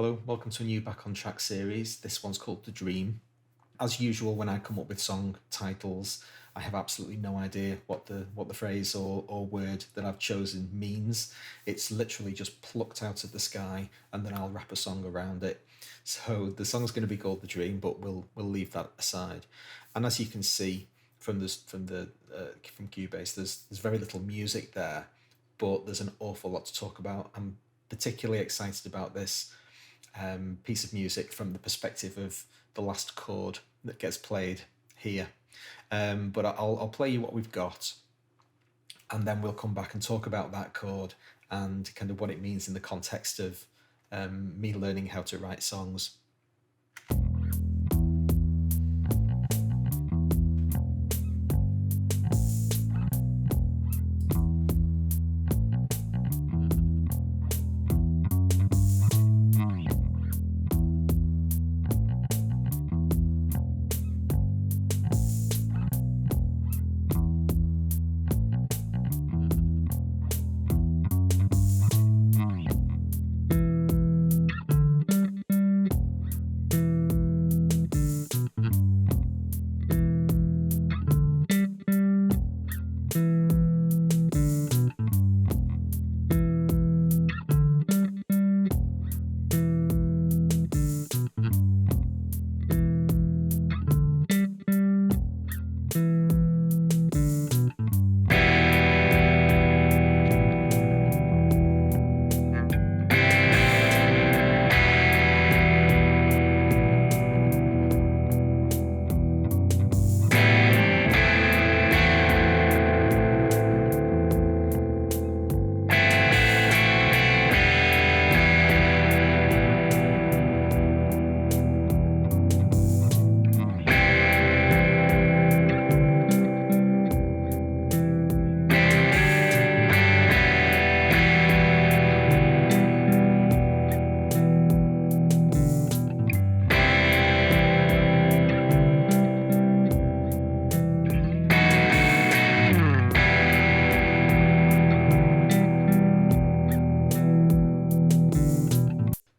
Hello, welcome to a new Back on Track series. This one's called The Dream. As usual, when I come up with song titles, I have absolutely no idea what the phrase or word that I've chosen means. It's literally just plucked out of the sky, and then I'll wrap a song around it. So the song's going to be called The Dream, but we'll leave that aside. And as you can see from Cubase, there's very little music there, but there's an awful lot to talk about. I'm particularly excited about this piece of music from the perspective of the last chord that gets played here. But I'll play you what we've got, and then we'll come back and talk about that chord and kind of what it means in the context of me learning how to write songs.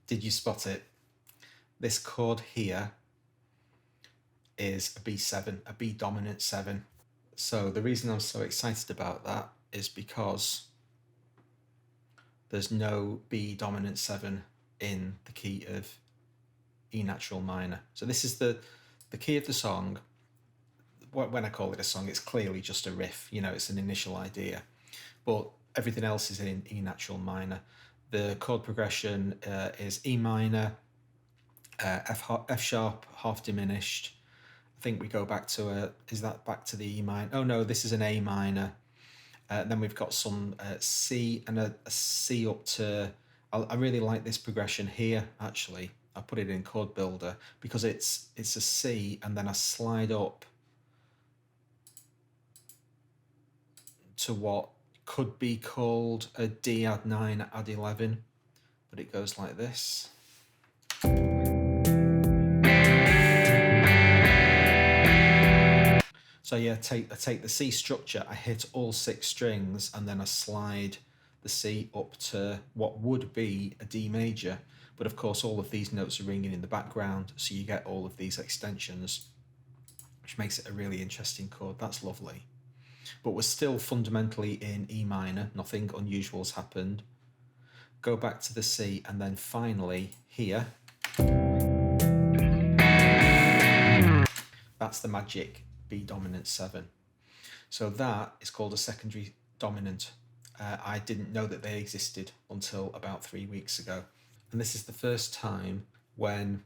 Did you spot it? This chord here is a B7, a B dominant 7. So the reason I'm so excited about that is because there's no B dominant 7 in the key of E natural minor. So this is the key of the song. When I call it a song, it's clearly just a riff, it's an initial idea, but everything else is in E natural minor. The chord progression is E minor, F sharp, half diminished. I think we go back to back to the E minor? Oh no, this is an A minor. Then we've got some C and a C up to, I really like this progression here, actually. I put it in Chord Builder because it's a C and then I slide up to what could be called a D add 9 add 11, but it goes like this. So yeah, I take the C structure, I hit all 6 strings, and then I slide the C up to what would be a D major. But of course, all of these notes are ringing in the background, so you get all of these extensions, which makes it a really interesting chord. That's lovely. But we're still fundamentally in E minor, nothing unusual has happened. Go back to the C, and then finally here, that's the magic B dominant 7. So that is called a secondary dominant. I didn't know that they existed until about 3 weeks ago. And this is the first time when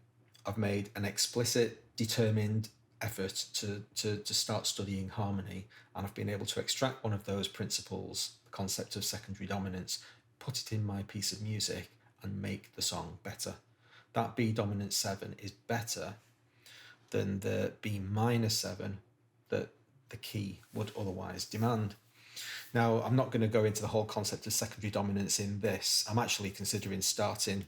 I've made an explicit, determined effort to start studying harmony, and I've been able to extract one of those principles, the concept of secondary dominance, put it in my piece of music and make the song better. That B dominant 7 is better than the B minor 7 that the key would otherwise demand. Now, I'm not going to go into the whole concept of secondary dominance in this. I'm actually considering starting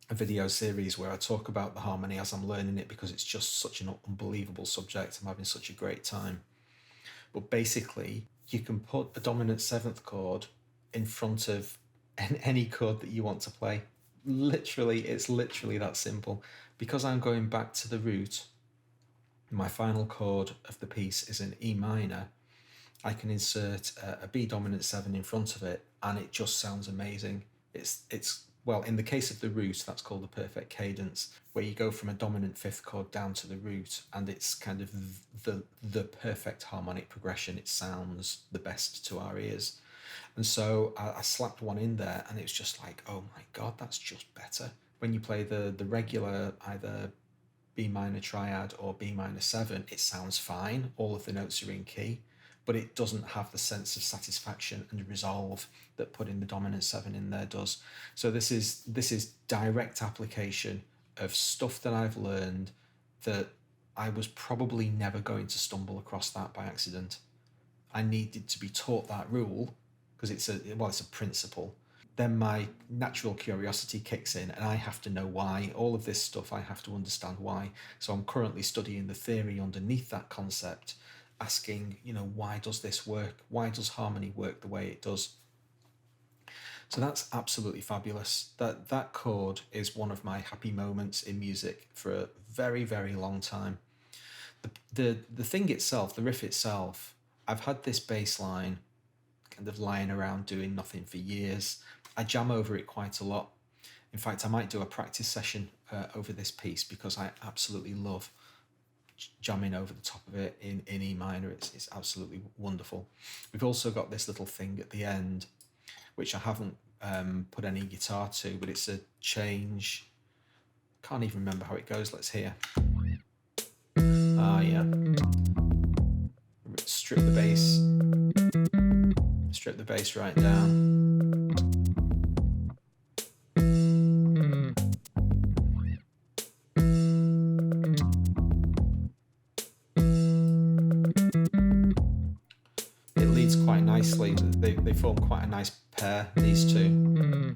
a video series where I talk about the harmony as I'm learning it, because it's just such an unbelievable subject. I'm having such a great time. But basically, you can put a dominant 7th chord in front of any chord that you want to play. It's literally that simple. Because I'm going back to the root, my final chord of the piece is an E minor. I can insert a B dominant 7 in front of it, and it just sounds amazing. It's well, in the case of the root, that's called the perfect cadence, where you go from a dominant fifth chord down to the root, and it's kind of the perfect harmonic progression. It sounds the best to our ears. And so I slapped one in there, and it was just like, oh my God, that's just better. When you play the regular either B minor triad or B minor 7, it sounds fine. All of the notes are in key, but it doesn't have the sense of satisfaction and resolve that putting the dominant 7 in there does. So this is direct application of stuff that I've learned that I was probably never going to stumble across that by accident. I needed to be taught that rule because it's a principle. Then my natural curiosity kicks in, and I have to know why. All of this stuff, I have to understand why. So I'm currently studying the theory underneath that concept, asking, why does this work? Why does harmony work the way it does? So that's absolutely fabulous. That chord is one of my happy moments in music for a very, very long time. The thing itself, the riff itself, I've had this bass line kind of lying around doing nothing for years. I jam over it quite a lot. In fact, I might do a practice session over this piece because I absolutely love jamming over the top of it in E minor. It's absolutely wonderful. We've also got this little thing at the end, which I haven't put any guitar to, but it's a change. Can't even remember how it goes. Let's hear. Ah, yeah. Strip the bass right down. It leads quite nicely. They form quite a nice pair, these two.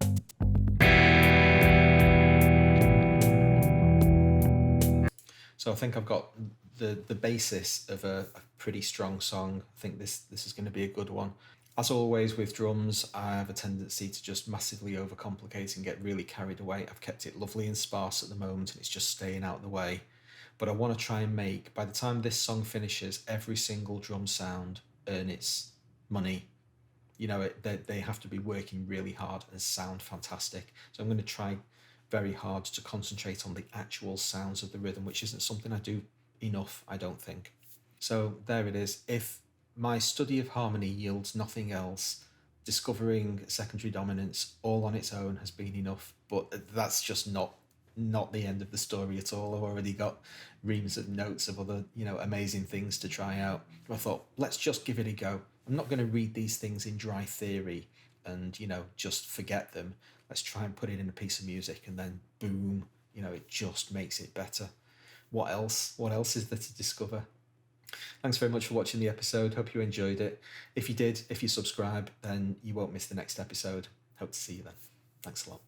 So I think I've got the basis of a pretty strong song. I think this is going to be a good one. As always with drums, I have a tendency to just massively overcomplicate and get really carried away. I've kept it lovely and sparse at the moment, and it's just staying out of the way. But I want to try and make, by the time this song finishes, every single drum sound earn its money. They have to be working really hard and sound fantastic. So I'm going to try very hard to concentrate on the actual sounds of the rhythm, which isn't something I do enough, I don't think. So there it is. If my study of harmony yields nothing else, discovering secondary dominance all on its own has been enough. But that's just not the end of the story at all. I've already got reams of notes of other, amazing things to try out. I thought, let's just give it a go. I'm not going to read these things in dry theory and, just forget them. Let's try and put it in a piece of music, and then boom, it just makes it better. What else? What else is there to discover? Thanks very much for watching the episode. Hope you enjoyed it. If you did, if you subscribe, then you won't miss the next episode. Hope to see you then. Thanks a lot.